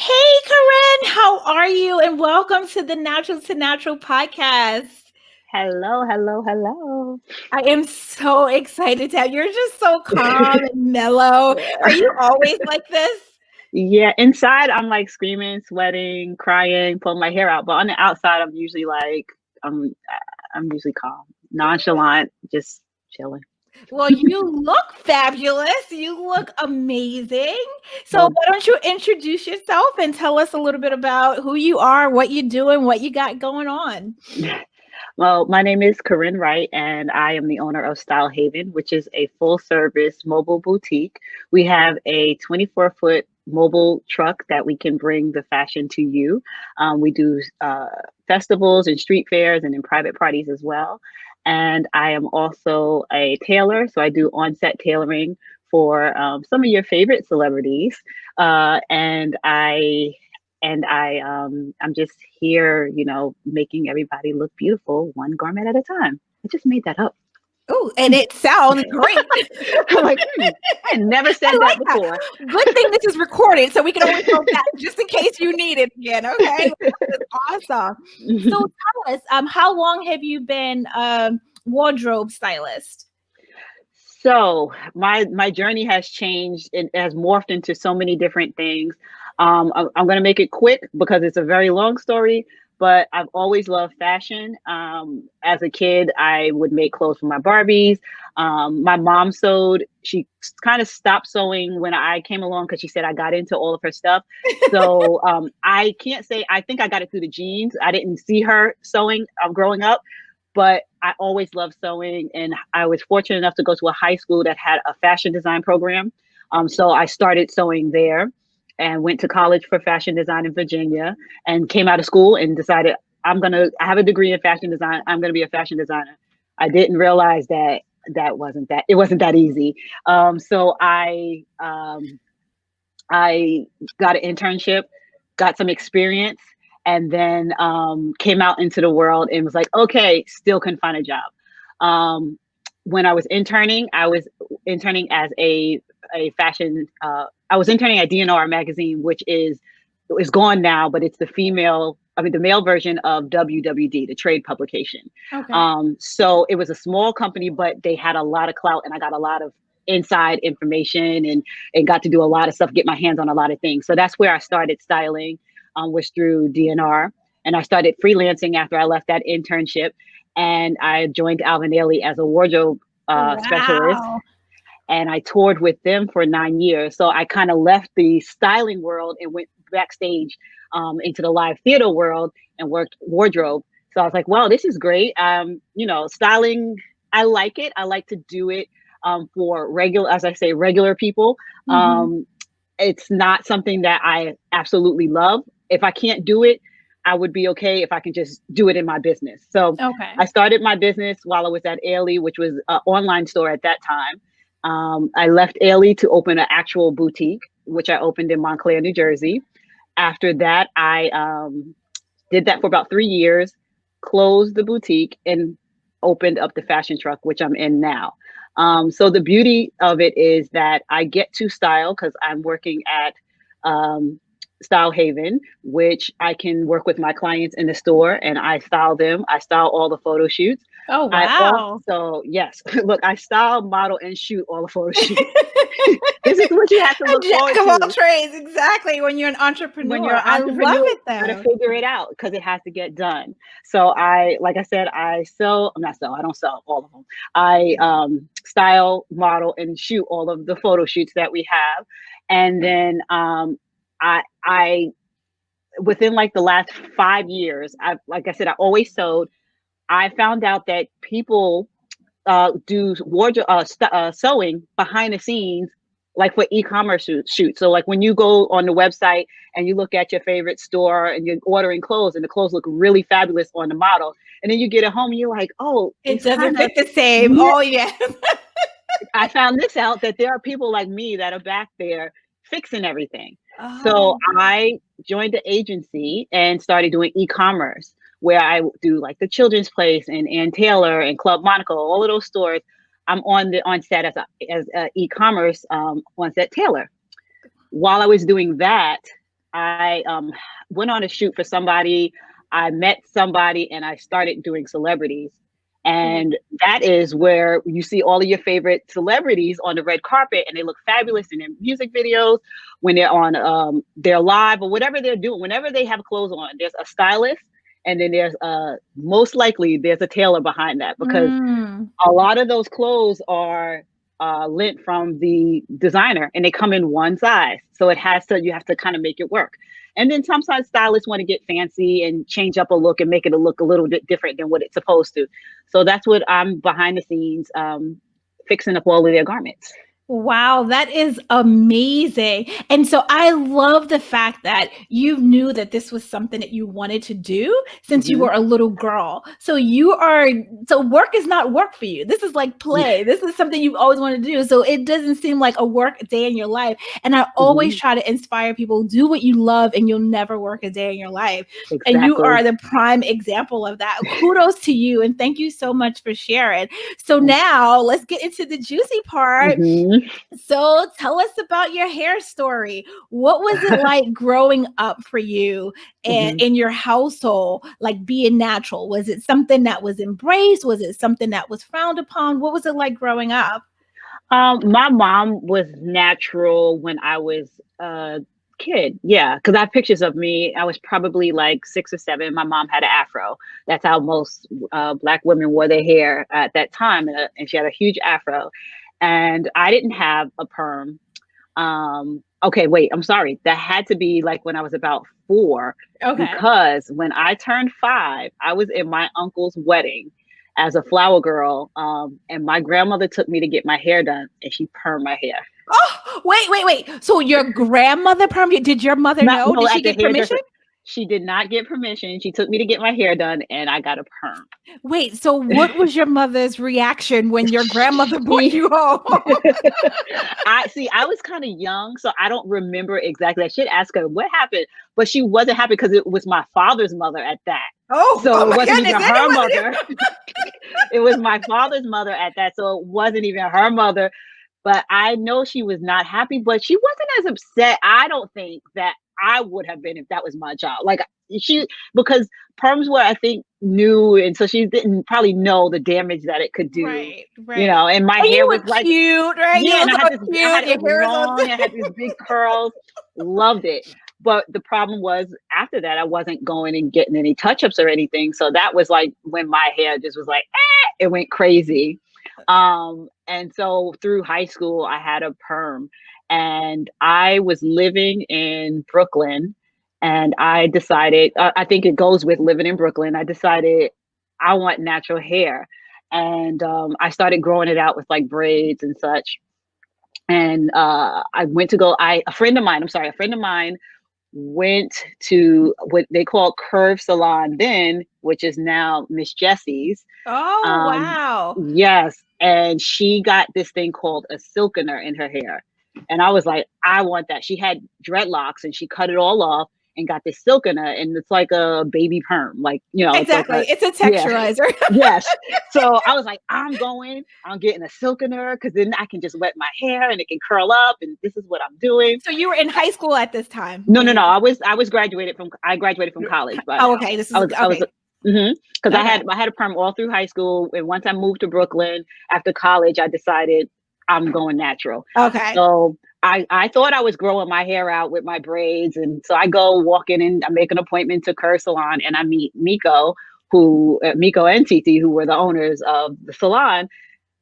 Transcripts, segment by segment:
Hey, Corin, how are you? And welcome to the Natural to Natural podcast. Hello, hello, hello. I am so excited to have you're just so calm and mellow. Are you always like this? Yeah, inside I'm like screaming, sweating, crying, pulling my hair out, but on the outside I'm usually like I'm I'm usually calm, nonchalant, just chilling. Well, you look fabulous. You look amazing. So, Well, why don't you introduce yourself and tell us a little bit about who you are, what you do, and what you got going on? well, my name is Corin Wright, and I am the owner of Style Haven, which is a full service mobile boutique. We have a 24-foot mobile truck that we can bring the fashion to you. We do festivals and street fairs and in private parties as well. And I am also a tailor, so I do on-set tailoring for some of your favorite celebrities. I'm just here, making everybody look beautiful, one garment at a time. I just made that up. Oh, and it sounds great. I'm like, I never said I that like that. before. Good thing this is recorded, so we can always go back just in case you need it again. Okay, that's awesome. So tell us, how long have you been wardrobe stylist? So my journey has changed. It has morphed into so many different things. I'm going to make it quick because it's a very long story. But I've always loved fashion. As a kid, I would make clothes for my Barbies. My mom sewed. She kind of stopped sewing when I came along because she said I got into all of her stuff. So I can't say, I think I got it through the genes. I didn't see her sewing growing up, but I always loved sewing. And I was fortunate enough to go to a high school that had a fashion design program. So I started sewing there and went to college for fashion design in Virginia and came out of school and decided I have a degree in fashion design. I'm going to be a fashion designer. I didn't realize that it wasn't that easy. I got an internship, got some experience, and then came out into the world and was like, okay, still couldn't find a job. When I was interning as a fashion. I was interning at DNR magazine, which is gone now, but it's the male version of WWD, the trade publication. Okay. So it was a small company, but they had a lot of clout, and I got a lot of inside information and got to do a lot of stuff, get my hands on a lot of things. So that's where I started styling, was through DNR. And I started freelancing after I left that internship. And I joined Alvin Ailey as a wardrobe specialist. Wow. And I toured with them for 9 years. So I kind of left the styling world and went backstage into the live theater world and worked wardrobe. So I was like, wow, this is great. Styling, I like it. I like to do it for regular people. Mhm. It's not something that I absolutely love. If I can't do it, I would be okay if I can just do it in my business. So Okay. I started my business while I was at Ailey, which was an online store at that time. I left Ailey to open an actual boutique, which I opened in Montclair, New Jersey. After that, I did that for about 3 years, closed the boutique, and opened up the fashion truck, which I'm in now. So the beauty of it is that I get to style because I'm working at Style Haven, which I can work with my clients in the store and I style them. I style all the photo shoots. Oh, I wow. also, yes, look, I style, model, and shoot all the photo shoots. This is what you have to A look jack forward of all to trades, exactly. When you're an when entrepreneur, you're an I love entrepreneur. it You got to though. figure it out because it has to get done. So like I said, I sell. I'm not sell. I don't sell all of them. I style, model, and shoot all of the photo shoots that we have, and then I within like the last 5 years, like I said, I always sewed. I found out that people do wardrobe sewing behind the scenes, like for e-commerce shoots. So like when you go on the website and you look at your favorite store and you're ordering clothes and the clothes look really fabulous on the model, and then you get it home and you're like, oh, It it's doesn't kind of, fit the same. yeah. Oh, yeah. I found this out that there are people like me that are back there fixing everything. So Oh, I joined the agency and started doing e-commerce where I do like the Children's Place and Taylor and Club Monaco, all of those stores. I'm on set as a e-commerce on set Taylor. While I was doing that, I went on a shoot for somebody. I met somebody and I started doing celebrities. And that is where you see all of your favorite celebrities on the red carpet and they look fabulous in their music videos, when they're on their live or whatever they're doing, whenever they have clothes on, there's a stylist. And then there's most likely there's a tailor behind that, because a lot of those clothes are lent from the designer and they come in one size. So you have to kind of make it work. And then sometimes stylists want to get fancy and change up a look and make it look a little bit different than what it's supposed to. So that's what I'm behind the scenes, fixing up all of their garments. Wow, that is amazing. And so I love the fact that you knew that this was something that you wanted to do since you were a little girl. So work is not work for you. This is like play. This is something you've always wanted to do. So it doesn't seem like a work day in your life. And I always try to inspire people, do what you love and you'll never work a day in your life. Exactly. And you are the prime example of that. Kudos to you. And thank you so much for sharing. So now let's get into the juicy part. So tell us about your hair story. What was it like growing up for you and in your household, like being natural? Was it something that was embraced? Was it something that was frowned upon? What was it like growing up? My mom was natural when I was a kid. Yeah, because I have pictures of me. I was probably like 6 or 7. My mom had an afro. That's how most Black women wore their hair at that time. And she had a huge afro. And I didn't have a perm. Okay, wait, I'm sorry. That had to be like when I was about 4. Okay. Because when I turned 5, I was in my uncle's wedding as a flower girl. And my grandmother took me to get my hair done and she permed my hair. Oh, wait. So your grandmother permed? Did your mother know? Did she get permission? She did not get permission. She took me to get my hair done and I got a perm. Wait, so what was your mother's reaction when your grandmother brought you home? I was kind of young, so I don't remember exactly. I should ask her what happened, but she wasn't happy because it was my father's mother at that. So it wasn't even her mother. It was my father's mother at that, so it wasn't even her mother. But I know she was not happy, but she wasn't as upset, I don't think, that I would have been if that was my child. Like because perms were, I think, new, and so she didn't probably know the damage that it could do. Right. You know, and my hair was like cute, right? Yeah, and I had these big curls. Loved it. But the problem was after that, I wasn't going and getting any touch-ups or anything. So that was like when my hair just was like, it went crazy. And so through high school, I had a perm. And I was living in Brooklyn and I decided, I think it goes with living in Brooklyn. I decided I want natural hair. And I started growing it out with like braids and such. And I went to a friend of mine went to what they call Curve Salon then, which is now Miss Jessie's. Oh, wow. Yes. And she got this thing called a silkener in her hair. And I was like, I want that. She had dreadlocks and she cut it all off and got this silkener, and it's like a baby perm, like, you know. Exactly. It's a texturizer. Yeah. Yes. So I was like, I'm getting a silkener because then I can just wet my hair and it can curl up, and this is what I'm doing. So you were in high school at this time? No. I graduated from college. But okay. Because I had a perm all through high school, and once I moved to Brooklyn after college, I decided I'm going natural. Okay. So I thought I was growing my hair out with my braids. And so I go walk in and I make an appointment to Curve Salon and I meet Miko and Titi, who were the owners of the salon.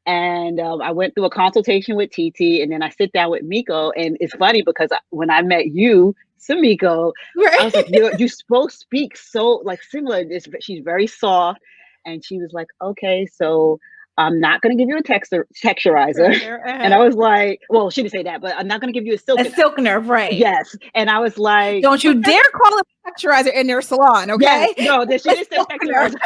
And I went through a consultation with Titi, and then I sit down with Miko. And it's funny because when I met you, Samiko, right. I was like, you both speak so like similar. She's very soft. And she was like, okay, so I'm not going to give you a texturizer. And I was like, well, she didn't say that, but I'm not going to give you a silkener. A silkener, right. Yes. And I was like, don't you dare call it a texturizer in their salon, okay? Yes. No, she didn't say texturizer.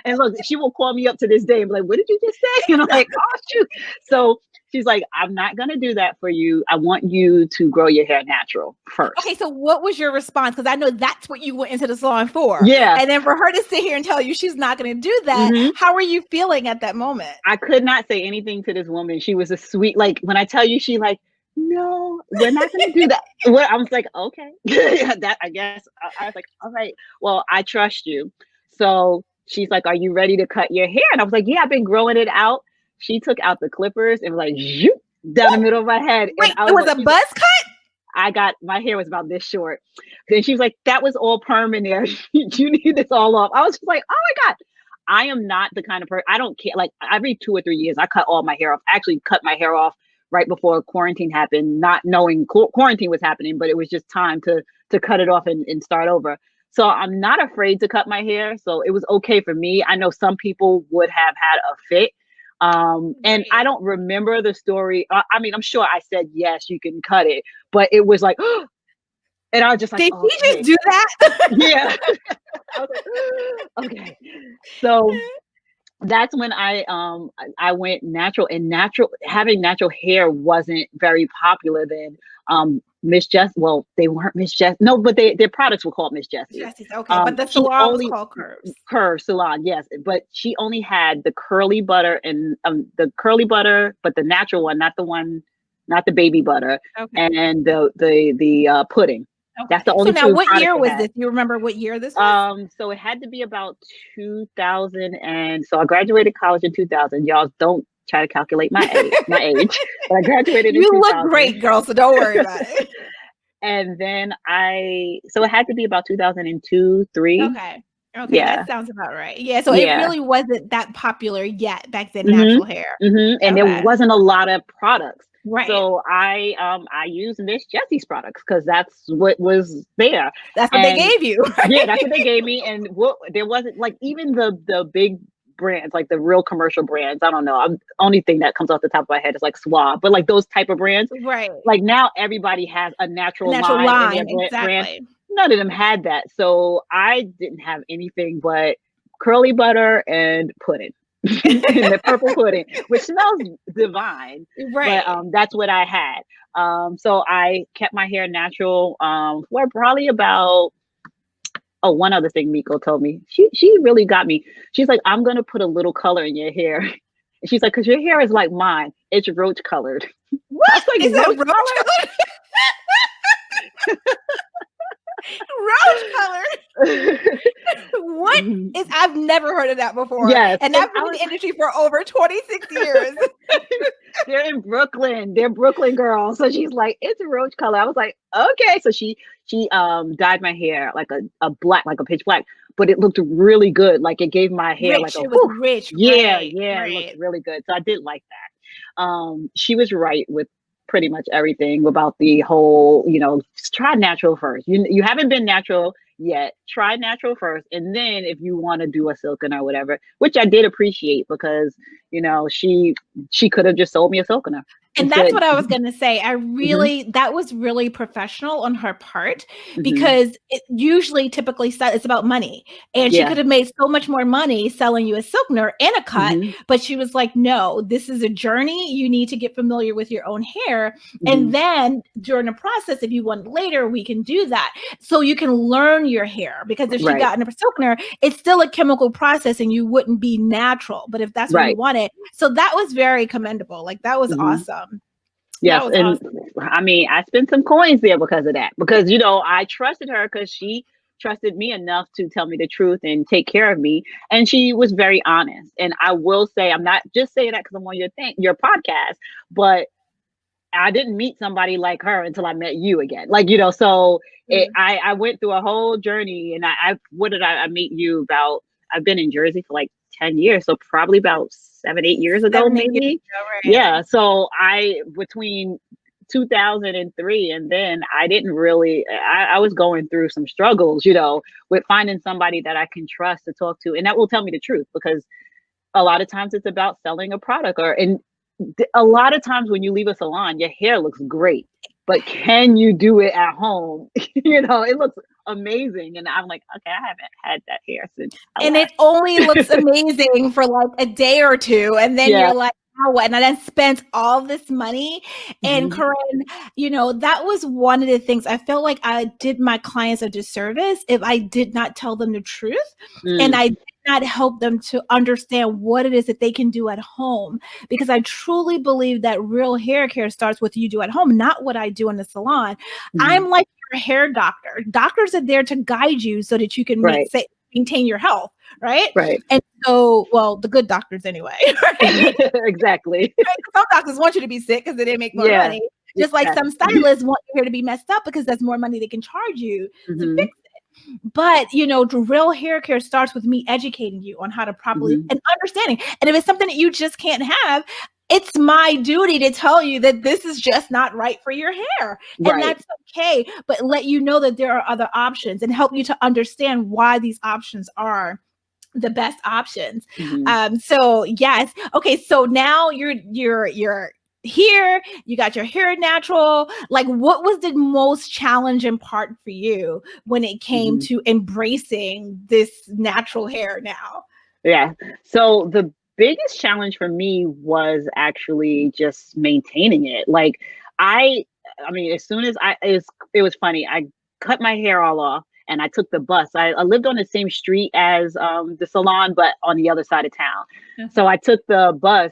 And look, she will call me up to this day and be like, what did you just say? And I'm like, oh, shoot. So she's like, I'm not going to do that for you. I want you to grow your hair natural first. Okay, so what was your response? Because I know that's what you went into the salon for. Yeah. And then for her to sit here and tell you she's not going to do that, how were you feeling at that moment? I could not say anything to this woman. She was a sweet, like, when I tell you, she like, no, no, we're not going to do that. Well, I was like, okay, that I guess I was like, all right, well, I trust you. So she's like, are you ready to cut your hair? And I was like, yeah, I've been growing it out. She took out the clippers and was like, zoop, down the middle of my head. Wait, And I it was like, a buzz cut? my hair was about this short. Then she was like, that was all perm in there. You need this all off. I was just like, oh my God. I am not the kind of person, I don't care. Like every 2 or 3 years, I cut all my hair off. I actually cut my hair off right before quarantine happened, not knowing quarantine was happening, but it was just time to cut it off and start over. So I'm not afraid to cut my hair. So it was okay for me. I know some people would have had a fit. And I don't remember the story. I mean, I'm sure I said, yes, you can cut it, but it was like, and I was just like, did okay. he just do that? Yeah. I was like, okay. So that's when I went natural, and having natural hair wasn't very popular then. Miss Jess, well, they weren't Miss Jess. No, but their products were called Miss Jessie. Jesse's, okay, but the salon was called Curve Salon, yes. But she only had the curly butter and the curly butter, but the natural one, not the baby butter, and the pudding. Okay. That's the only. So now, what year was this? You remember what year this was? So it had to be about 2000, and so I graduated college in 2000. Y'all don't try to calculate my age. But I graduated. You look great, girl. So don't worry about it. And then so it had to be about 2002, 3. Okay, yeah. That sounds about right. Yeah, so it really wasn't that popular yet back then. Natural hair, and there wasn't a lot of products. Right. So I used Miss Jessie's products because that's what was there. That's what they gave you. Right? Yeah, that's what they gave me. And there wasn't, like, even the big brands, like the real commercial brands. I don't know. Only thing that comes off the top of my head is like Suave, but like those type of brands. Right. Like now everybody has a natural line in their brand. None of them had that. So I didn't have anything but curly butter and pudding. And the purple pudding, which smells divine, right? But that's what I had. So I kept my hair natural for probably about. Oh, one other thing Miko told me. She really got me. She's like, I'm gonna put a little color in your hair. And she's like, because your hair is like mine. It's roach colored. What? Like, is it roach colored? Rose color. What is? I've never heard of that before. Yes, and I've been in the industry for over 26 years. They're in Brooklyn. They're Brooklyn girls. So she's like, it's a roach color. I was like, okay. So she dyed my hair like a black, like a pitch black, but it looked really good. Like it gave my hair rich. like it was rich. Yeah, right, yeah, right. It looked really good. So I did like that. She was right with pretty much everything about the whole, just try natural first. You haven't been natural yet. Try natural first. And then if you want to do a silken or whatever, which I did appreciate because, she could have just sold me a silkener. And that's what I was going to say. I really, that was really professional on her part because it usually typically it's about money. And she could have made so much more money selling you a silkener and a cut, but she was like, no, this is a journey. You need to get familiar with your own hair. And then during the process, if you want later, we can do that. So you can learn your hair because if she got in a silkener, it's still a chemical process and you wouldn't be natural. But if that's what you wanted. So that was very commendable. Like that was awesome. Yes, and awesome. I mean, I spent some coins there because of that. Because I trusted her because she trusted me enough to tell me the truth and take care of me, and she was very honest. And I will say, I'm not just saying that because I'm on your podcast, but I didn't meet somebody like her until I met you again. Like so I went through a whole journey, and I meet you about? I've been in Jersey for like 10 years, so probably about 7-8 years ago, maybe. Yeah. So between 2003 and then I didn't really, I was going through some struggles, with finding somebody that I can trust to talk to and that will tell me the truth, because a lot of times it's about selling a product and a lot of times when you leave a salon, your hair looks great, but can you do it at home? It looks amazing. And I'm like, okay, I haven't had that hair since. It only looks amazing for like a day or two. And then you're like, oh, what? And I then spent all this money. And Corin, that was one of the things I felt like I did my clients a disservice if I did not tell them the truth. And I did not help them to understand what it is that they can do at home? Because I truly believe that real hair care starts with you do at home, not what I do in the salon. I'm like your hair doctor. Doctors are there to guide you so that you can maintain your health, right? Right. And so, well, the good doctors anyway, right? Exactly. Some doctors want you to be sick because they make more money. Just like some stylists want your hair to be messed up because that's more money they can charge you to fix it. But, you know, the real hair care starts with me educating you on how to properly and understanding. And if it's something that you just can't have, it's my duty to tell you that this is just not right for your hair. And that's okay. But let you know that there are other options and help you to understand why these options are the best options. So yes. Okay. So now you're here, you got your hair natural. Like, what was the most challenging part for you when it came to embracing this natural hair now? Yeah. So the biggest challenge for me was actually just maintaining it. Like I mean, as soon as it was funny. I cut my hair all off and I took the bus. I lived on the same street as the salon, but on the other side of town. So I took the bus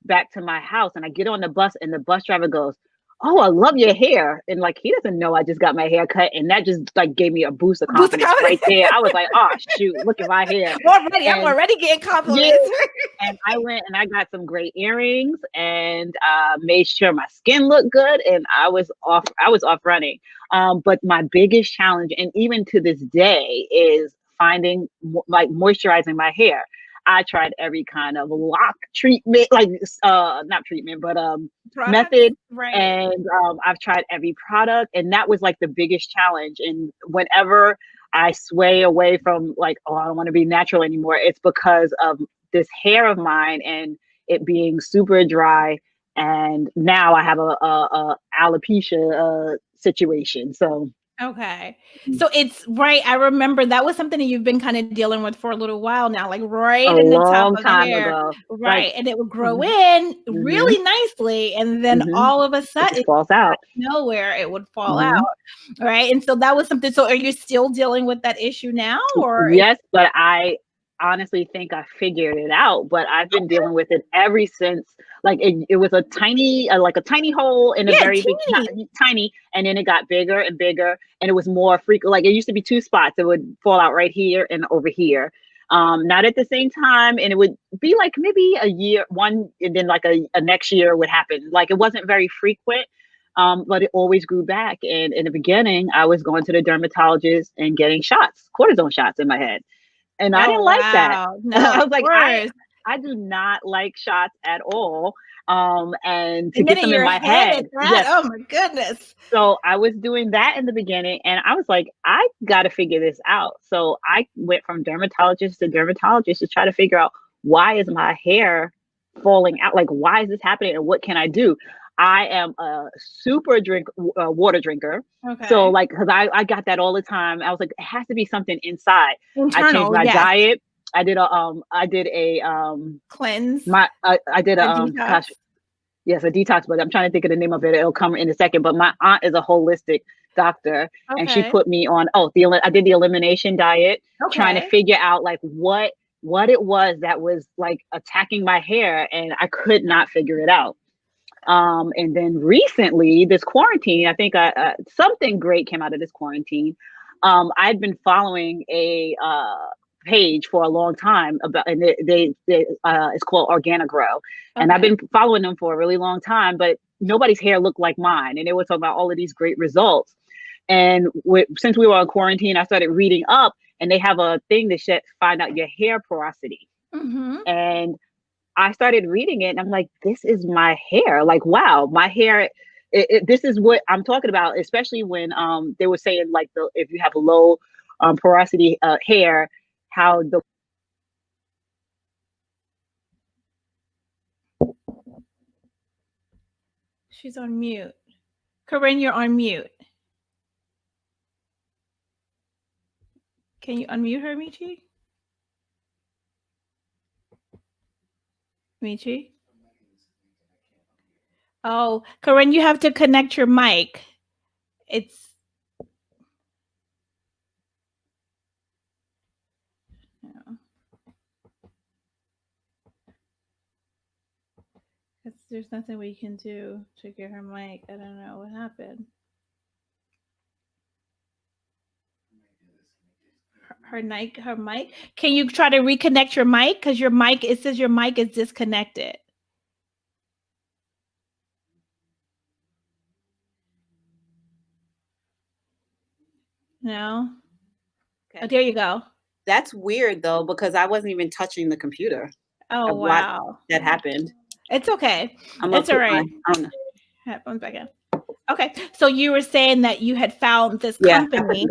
back to my house and I get on the bus and the bus driver goes, "Oh, I love your hair." And like, he doesn't know I just got my hair cut. And that just like gave me a boost of confidence right there. I was like, oh shoot, look at my hair. I'm already getting compliments. And I went and I got some great earrings and made sure my skin looked good. And I was off running. But my biggest challenge, and even to this day, is finding like moisturizing my hair. I tried every kind of lock treatment, like not treatment, but method. And I've tried every product, and that was like the biggest challenge. And whenever I sway away from like, oh, I don't want to be natural anymore, it's because of this hair of mine and it being super dry. And now I have a alopecia situation. So okay. So it's right. I remember that was something that you've been kind of dealing with for a little while now, like right in the top of the hair. Ago. Right. Like, and it would grow in really nicely. And then all of a sudden, it falls out. Nowhere it would fall out. Right. And so that was something. So are you still dealing with that issue now? Or yes, but I honestly think I figured it out, but I've been dealing with it ever since. Like it was a tiny, like a tiny hole in a very big, tiny, and then it got bigger and bigger, and it was more frequent. Like it used to be two spots; it would fall out right here and over here, not at the same time, and it would be like maybe a year, one, and then like a next year would happen. Like it wasn't very frequent. But it always grew back. And in the beginning, I was going to the dermatologist and getting shots, cortisone shots in my head. And I didn't like that. No, I was like, I do not like shots at all. And to get them in my head. Yes. Oh my goodness. So I was doing that in the beginning and I was like, I got to figure this out. So I went from dermatologist to dermatologist to try to figure out, why is my hair falling out? Like, why is this happening? And what can I do? I am a super water drinker. Okay. So like, cause I got that all the time. I was like, it has to be something inside. I changed my diet. I did a cleanse. I did a gosh, yes, a detox, but I'm trying to think of the name of it. It'll come in a second. But my aunt is a holistic doctor, and she put me on. I did the elimination diet, trying to figure out like what it was that was like attacking my hair, and I could not figure it out. And then recently, this quarantine, I think something great came out of this quarantine. I'd been following a page for a long time about, and it's called Organigrow, and I've been following them for a really long time, but nobody's hair looked like mine, and they were talking about all of these great results. And since we were on quarantine, I started reading up, and they have a thing to find out your hair porosity, and I started reading it and I'm like, this is my hair. Like, wow, my hair, this is what I'm talking about, especially when they were saying like if you have low porosity hair, how the She's on mute. Corinne, you're on mute. Can you unmute her, Michi? Michi? Oh, Corinne, you have to connect your mic. It's There's nothing we can do to get her mic. I don't know what happened. Her mic. Can you try to reconnect your mic? Because your mic, it says your mic is disconnected. No. Okay. Oh, there you go. That's weird though, because I wasn't even touching the computer. Oh, wow. That happened. It's okay. It's all right. One second. Okay. So you were saying that you had found this company,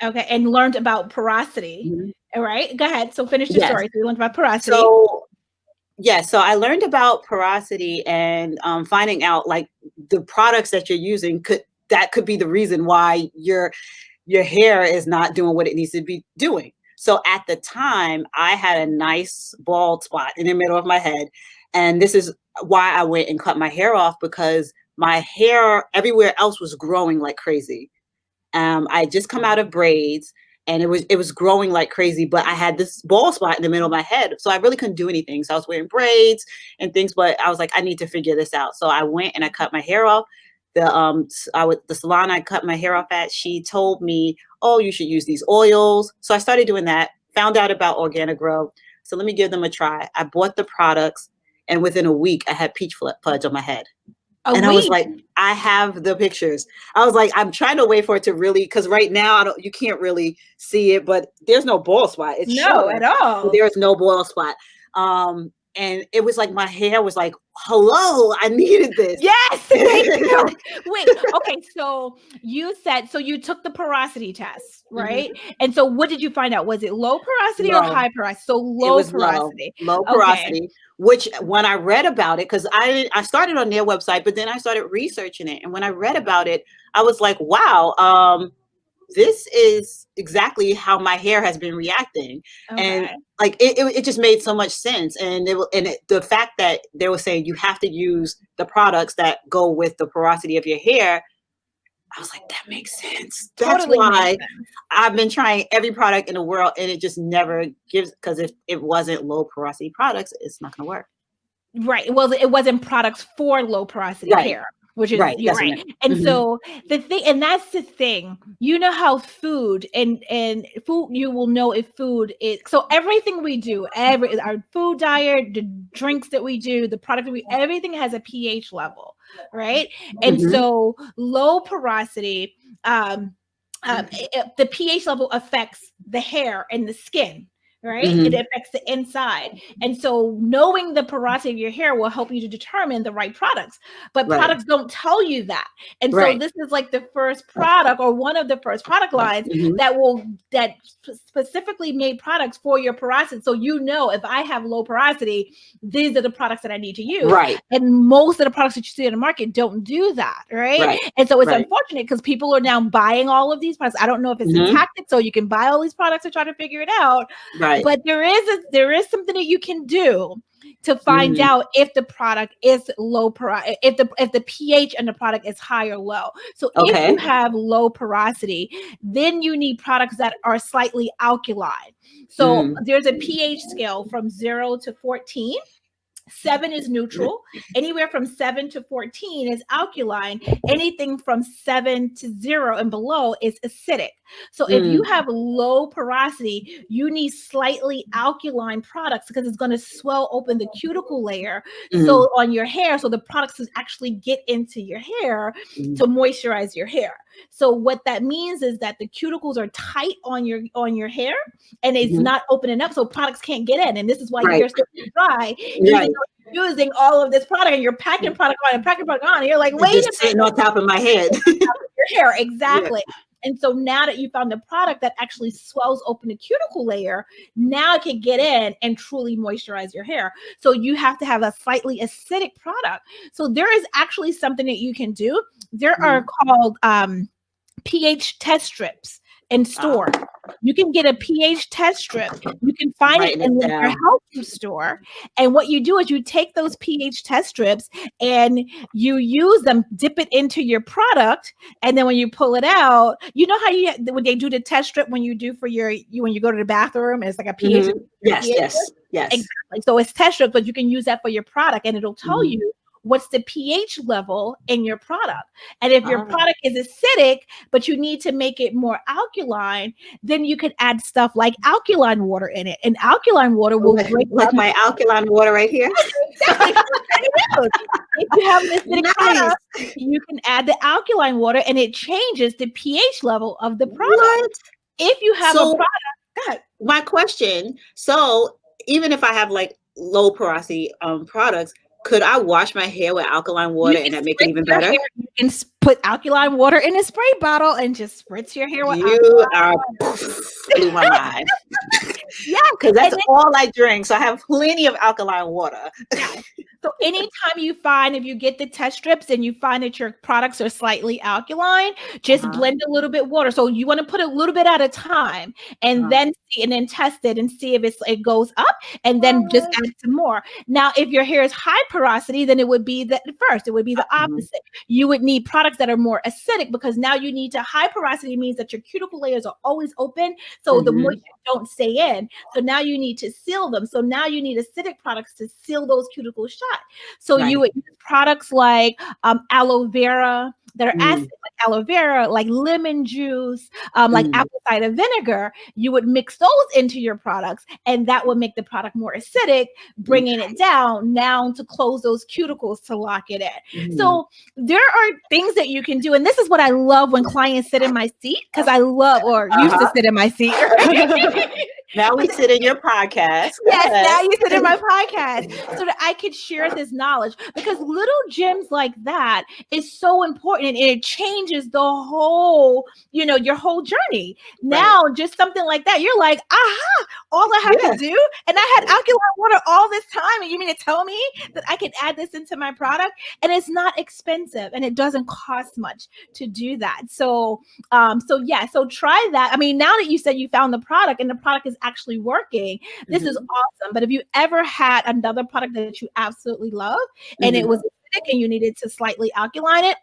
okay, and learned about porosity. All right. Go ahead. So finish your story. So you learned about porosity. So I learned about porosity and finding out like the products that you're using could be the reason why your hair is not doing what it needs to be doing. So at the time, I had a nice bald spot in the middle of my head. And this is why I went and cut my hair off, because my hair everywhere else was growing like crazy. I had just come out of braids and it was growing like crazy, but I had this bald spot in the middle of my head. So I really couldn't do anything. So I was wearing braids and things, but I was like, I need to figure this out. So I went and I cut my hair off. The salon I cut my hair off at, she told me, oh, you should use these oils. So I started doing that, found out about Organic Grow. So let me give them a try. I bought the products and within a week I had peach fudge on my head. I was like, I have the pictures. I was like, I'm trying to wait for it to really, because right now you can't really see it, but there's no bald spot. It's no at all. There's no bald spot. And it was like my hair was like, hello, I needed this. Yes. Wait. Okay. So you said, so you took the porosity test, right? And so what did you find out? Was it low porosity or high porosity? So low porosity. Low porosity, which when I read about it, because I started on their website, but then I started researching it. And when I read about it, I was like, wow, this is exactly how my hair has been reacting. And like it just made so much sense. And the fact that they were saying you have to use the products that go with the porosity of your hair, I was like, that makes sense. That's why I've been trying every product in the world and it just never gives, because if it wasn't low porosity products, it's not going to work. Right. Well, it wasn't products for low porosity hair. Which is you're right. And so the thing, and that's the thing, you know how food and food, you will know if food is, so everything we do, our food diet, the drinks that we do, the product everything has a pH level, right? And so low porosity, the pH level affects the hair and the skin. Right? It affects the inside. And so knowing the porosity of your hair will help you to determine the right products, but products don't tell you that. And so this is like the first product or one of the first product lines that specifically made products for your porosity. So, you know, if I have low porosity, these are the products that I need to use. Right. And most of the products that you see in the market don't do that. Right. And so it's unfortunate because people are now buying all of these products. I don't know if it's a tactic, so you can buy all these products to try to figure it out. Right. But there is something that you can do to find out if the product is low porosity, if the pH in the product is high or low. So if you have low porosity, then you need products that are slightly alkaline. So there's a pH scale from 0 to 14. 7 is neutral. Anywhere from 7 to 14 is alkaline. Anything from 7 to 0 and below is acidic. So if you have low porosity, you need slightly alkaline products because it's going to swell open the cuticle layer so on your hair, so the products actually get into your hair to moisturize your hair. So what that means is that the cuticles are tight on your hair and it's not opening up, so products can't get in. And this is why your hair's so dry. Using all of this product and you're packing product on and packing product on, and you're like, wait a minute, sitting on top of my head. Your hair, exactly. And so now that you found a product that actually swells open the cuticle layer, now it can get in and truly moisturize your hair. So you have to have a slightly acidic product. So there is actually something that you can do. There are called pH test strips in store. You can get a pH test strip. You can find it in your health food store. And what you do is you take those pH test strips and you use them, dip it into your product. And then when you pull it out, you know how when they do the test strip when you do for when you go to the bathroom, it's like a pH. Yes. Exactly. So it's test strips, but you can use that for your product and it'll tell you what's the pH level in your product. And if your product is acidic, but you need to make it more alkaline, then you could add stuff like alkaline water in it. And alkaline water will break like my alkaline water right here. Exactly. If you have an acidic product, you can add the alkaline water and it changes the pH level of the product. What? If you have a product. My question, so even if I have like low porosity products, could I wash my hair with alkaline water and that make it even better? You can put alkaline water in a spray bottle and just spritz your hair with alkaline water. Blew my mind. Yeah, because that's all I drink. So I have plenty of alkaline water. Yeah. So anytime you find, if you get the test strips and you find that your products are slightly alkaline, just blend a little bit water. So you want to put a little bit at a time and then see and then test it and see if it goes up and then just add some more. Now, if your hair is high porosity, then it would be the opposite. You would need products that are more acidic because now you need to high porosity means that your cuticle layers are always open. So the moisture don't stay in. So now you need to seal them. So now you need acidic products to seal those cuticles shut. So you would use products like aloe vera that are acid, like aloe vera, like lemon juice, like apple cider vinegar. You would mix those into your products and that would make the product more acidic, bringing it down now to close those cuticles to lock it in. So there are things that you can do. And this is what I love when clients sit in my seat because I love or used to sit in my seat. Now we sit in your podcast. Yes, now you sit in my podcast so that I could share this knowledge because little gems like that is so important and it changes the whole, your whole journey. Now, just something like that, you're like, aha, all I have to do, and I had alkaline water all this time, and you mean to tell me that I can add this into my product? And it's not expensive and it doesn't cost much to do that. So try that. I mean, now that you said you found the product and the product is actually working, this is awesome. But if you ever had another product that you absolutely love and it was acidic and you needed to slightly alkaline it,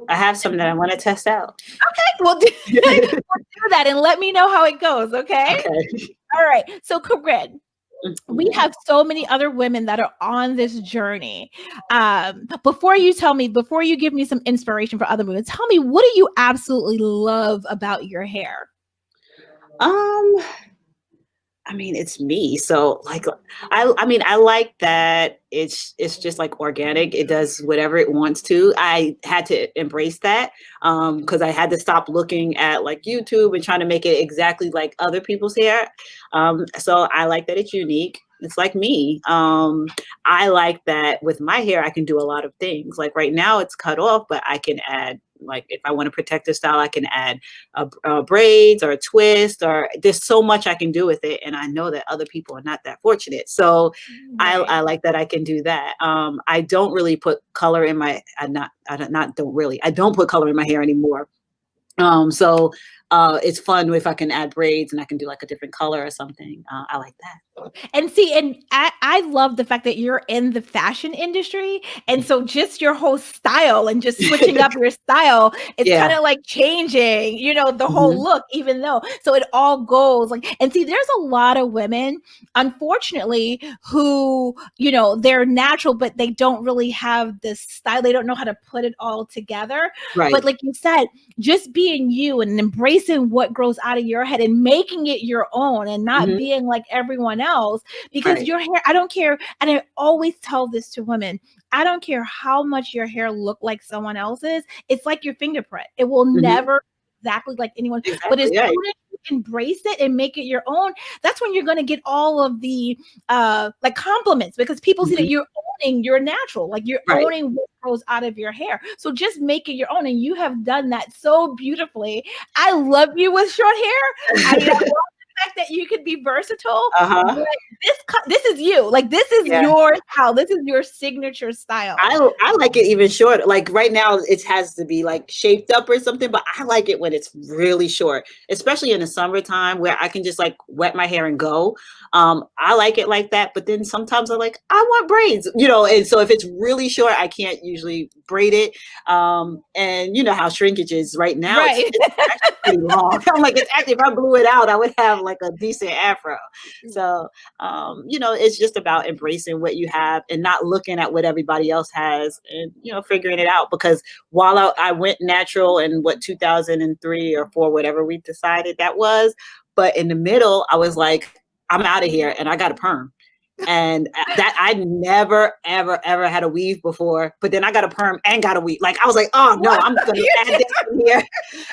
I have some that I want to test out. Okay, we'll do that and let me know how it goes. Okay. All right. So Corinne, we have so many other women that are on this journey. Before you give me some inspiration for other women, tell me, what do you absolutely love about your hair? I mean, it's me. So like, I like that it's just like organic. It does whatever it wants to. I had to embrace that because I had to stop looking at like YouTube and trying to make it exactly like other people's hair. So I like that it's unique. It's like me. I like that with my hair, I can do a lot of things. Like right now it's cut off, but I can add, like if I want to protect the style, I can add braids or a twist, or there's so much I can do with it. And I know that other people are not that fortunate. So I like that I can do that. I don't really put color in my, I don't put color in my hair anymore. So it's fun if I can add braids and I can do like a different color or something. I like that. And see, and I love the fact that you're in the fashion industry. And so just your whole style and just switching up your style, it's kind of like changing, the whole look, even though, so it all goes like, and see, there's a lot of women, unfortunately, who, they're natural, but they don't really have this style. They don't know how to put it all together. Right. But like you said, just being you and embracing what grows out of your head and making it your own and not being like everyone else, because your hair, I don't care. And I always tell this to women, I don't care how much your hair look like someone else's. It's like your fingerprint. It will never exactly like anyone, but as soon as you embrace it and make it your own, that's when you're going to get all of the like compliments, because people see that you're owning your natural, like you're owning what grows out of your hair. So just make it your own, and you have done that so beautifully. I love you with short hair. I love the fact that you could be versatile. But this is you. Like this is your style. This is your signature style. I like it even short. Like right now, it has to be like shaped up or something. But I like it when it's really short, especially in the summertime where I can just like wet my hair and go. I like it like that. But then sometimes I'm like, I want braids, And so if it's really short, I can't usually braid it. And you know how shrinkage is right now. Right. It's actually pretty long. I'm like, it's actually, if I blew it out, I would have like a decent afro. So, you know, it's just about embracing what you have and not looking at what everybody else has and, you know, figuring it out. Because while I went natural in 2003 or 4, whatever we decided that was, but in the middle, I was like, I'm out of here and I got a perm. And that I never, ever, ever had a weave before, but then I got a perm and got a weave. Like, I was like, oh no, I'm going to add this in here.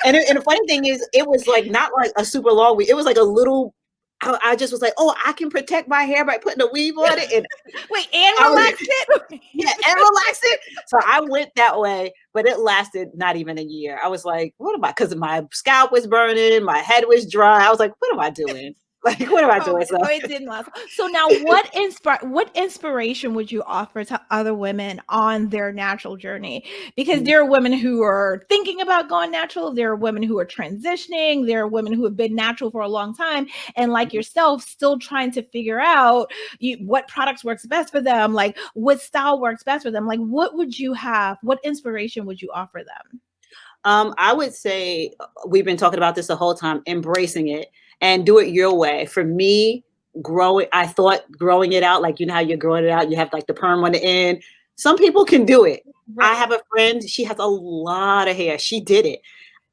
And the funny thing is, it was like, not like a super long weave. It was like a little, I just was like, oh, I can protect my hair by putting a weave on it. And wait, and relax it? Yeah, and relax it. So I went that way, but it lasted not even a year. I was like, what am I? Because my scalp was burning, my head was dry. I was like, what am I doing? Like, what am I doing? So it didn't last. So now what inspiration would you offer to other women on their natural journey? Because there are women who are thinking about going natural. There are women who are transitioning. There are women who have been natural for a long time. And like yourself, still trying to figure out what products works best for them, like what style works best for them. Like, what would you have? What inspiration would you offer them? I would say we've been talking about this the whole time, embracing it and do it your way. For me, I thought growing it out, like, you know how you're growing it out, you have like the perm on the end. Some people can do it. Right. I have a friend, she has a lot of hair. She did it.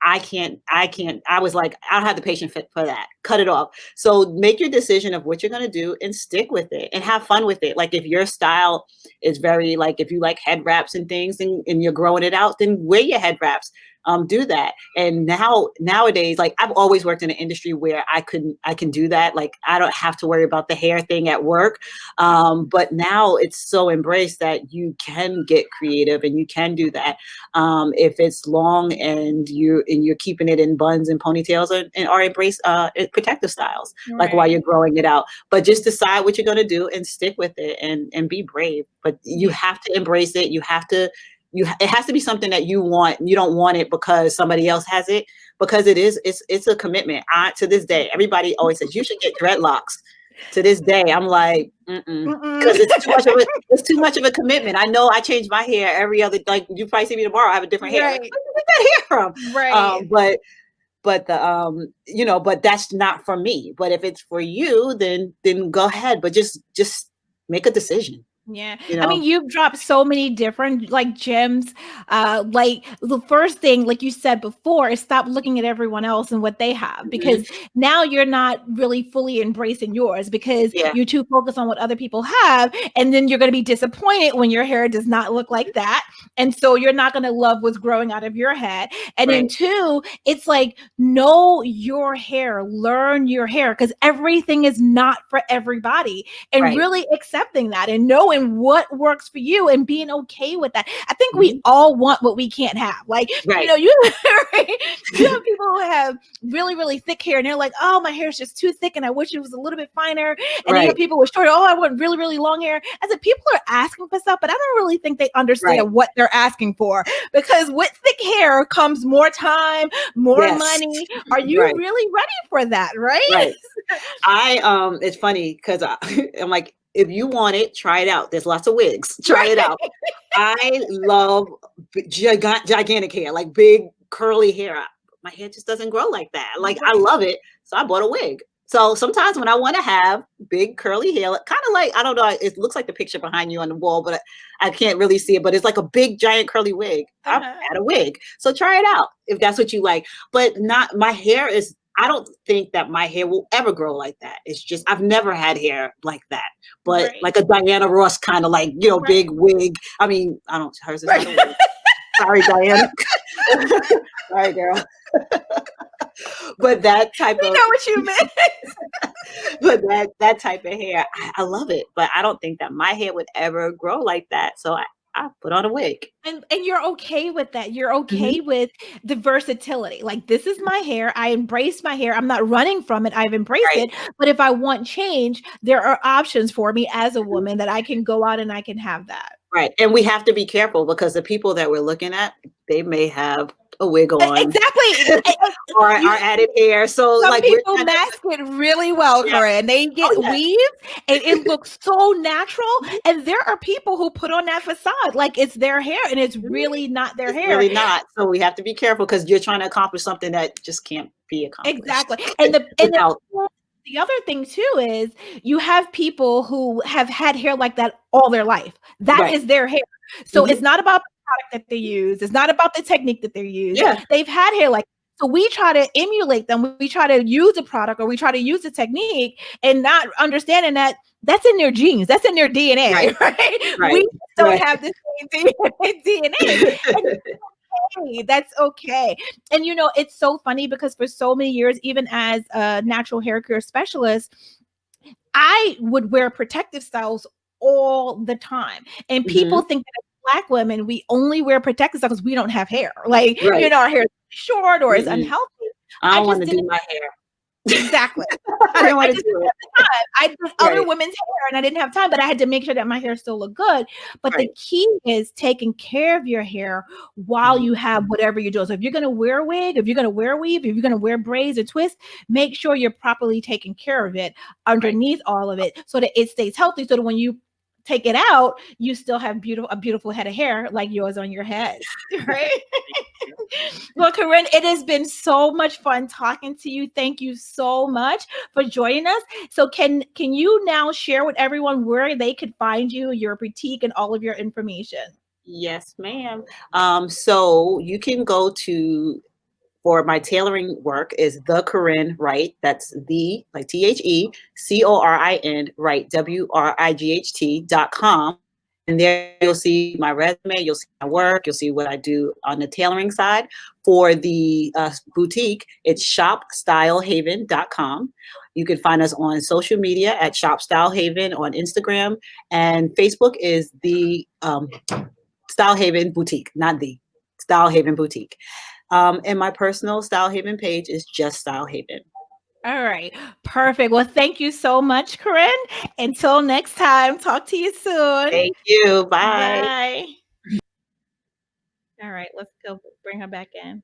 I can't. I was like, I don't have the patience for that. Cut it off. So make your decision of what you're going to do and stick with it and have fun with it. Like, if your style is very, like, if you like head wraps and things and you're growing it out, then wear your head wraps. Do that. And nowadays, like, I've always worked in an industry where I can do that. Like, I don't have to worry about the hair thing at work. But now it's so embraced that you can get creative and you can do that. If it's long and you're keeping it in buns and ponytails, or embrace protective styles, right, like while you're growing it out. But just decide what you're going to do and stick with it and be brave. But you have to embrace it. It has to be something that you want. You don't want it because somebody else has it, because it's a commitment. To this day, everybody always says you should get dreadlocks. To this day, I'm like, because it's too much of a commitment. I know I change my hair every other, like, you probably see me tomorrow, I have a different hair. Right. Like, where did you get that hair from? Right. But that's not for me. But if it's for you, then go ahead. But just make a decision. Yeah. You know? I mean, you've dropped so many different like gems. Like, the first thing, like you said before, is stop looking at everyone else and what they have, because now you're not really fully embracing yours, because you're too focused on what other people have. And then you're going to be disappointed when your hair does not look like that. And so you're not going to love what's growing out of your head. And then 2, it's like, know your hair, learn your hair, because everything is not for everybody, and really accepting that and knowing what works for you and being okay with that. I think we all want what we can't have. Like, you know, you have people who have really, really thick hair and they're like, oh, my hair is just too thick and I wish it was a little bit finer. And then you have people with short, oh, I want really, really long hair. I said, people are asking for stuff, but I don't really think they understand what they're asking for, because with thick hair comes more time, more money. Are you really ready for that? Right. It's funny because I'm like, if you want it, try it out. There's lots of wigs. Try it out. I love gigantic hair, like big curly hair. My hair just doesn't grow like that. Like, I love it. So I bought a wig. So sometimes when I want to have big curly hair, kind of like, I don't know, it looks like the picture behind you on the wall, but I can't really see it, but it's like a big giant curly wig. I've had a wig. So try it out if that's what you like. But my hair is, I don't think that my hair will ever grow like that. It's just, I've never had hair like that, but like a Diana Ross kind of, like, you know, big wig. I mean, hers is not a wig. Sorry, Diana. Sorry, girl. But that type of, know what you meant. But that type of hair, I love it. But I don't think that my hair would ever grow like that. So I put on a wig. And you're okay with that. You're okay with the versatility. Like, this is my hair. I embrace my hair. I'm not running from it. I've embraced it. But if I want change, there are options for me as a woman that I can go out and I can have that. Right. And we have to be careful, because the people that we're looking at, they may have a wig on. Exactly. Or our added hair. So Some like people mask it really well, Yeah. Corin. They get weaves and it looks so natural. And there are people who put on that facade like it's their hair and it's really not their hair. Really not. So we have to be careful because you're trying to accomplish something that just can't be accomplished. Exactly. And the other thing too is you have people who have had hair like that all their life. That is their hair. So it's not about the product that they use. It's not about the technique that they use. Yeah. They've had hair like so we try to emulate them. We try to use a product or we try to use a technique and not understanding that that's in their genes. That's in their DNA, right? We don't have the same DNA. And that's okay. And you know, it's so funny because for so many years, even as a natural hair care specialist, I would wear protective styles all the time. And people think that as Black women, we only wear protective styles because we don't have hair. Like, you know, our hair is short or is unhealthy. I don't want to do my hair. Exactly. I don't want to do it. I did other women's hair and I didn't have time, but I had to make sure that my hair still looked good. But the key is taking care of your hair while you have whatever you're doing. So if you're going to wear a wig, if you're going to wear a weave, if you're going to wear braids or twists, make sure you're properly taking care of it underneath all of it so that it stays healthy. So that when you take it out, you still have a beautiful head of hair like yours on your head, right? Well, Corin, it has been so much fun talking to you. Thank you so much for joining us. So can you now share with everyone where they could find you, your boutique, and all of your information? Yes, ma'am. So you can go to, for my tailoring work is the Corin Wright. That's the, like TheCorin, Wright, WRIGHT.com. And there you'll see my resume, you'll see my work, you'll see what I do on the tailoring side. For the boutique, it's shopstylehaven.com. You can find us on social media at Shop Style Haven on Instagram, and Facebook is the Style Haven Boutique, not the Style Haven Boutique. And my personal Style Haven page is just Style Haven. All right. Perfect. Well, thank you so much, Corin. Until next time, talk to you soon. Thank you. Bye. Bye. All right. Let's go bring her back in.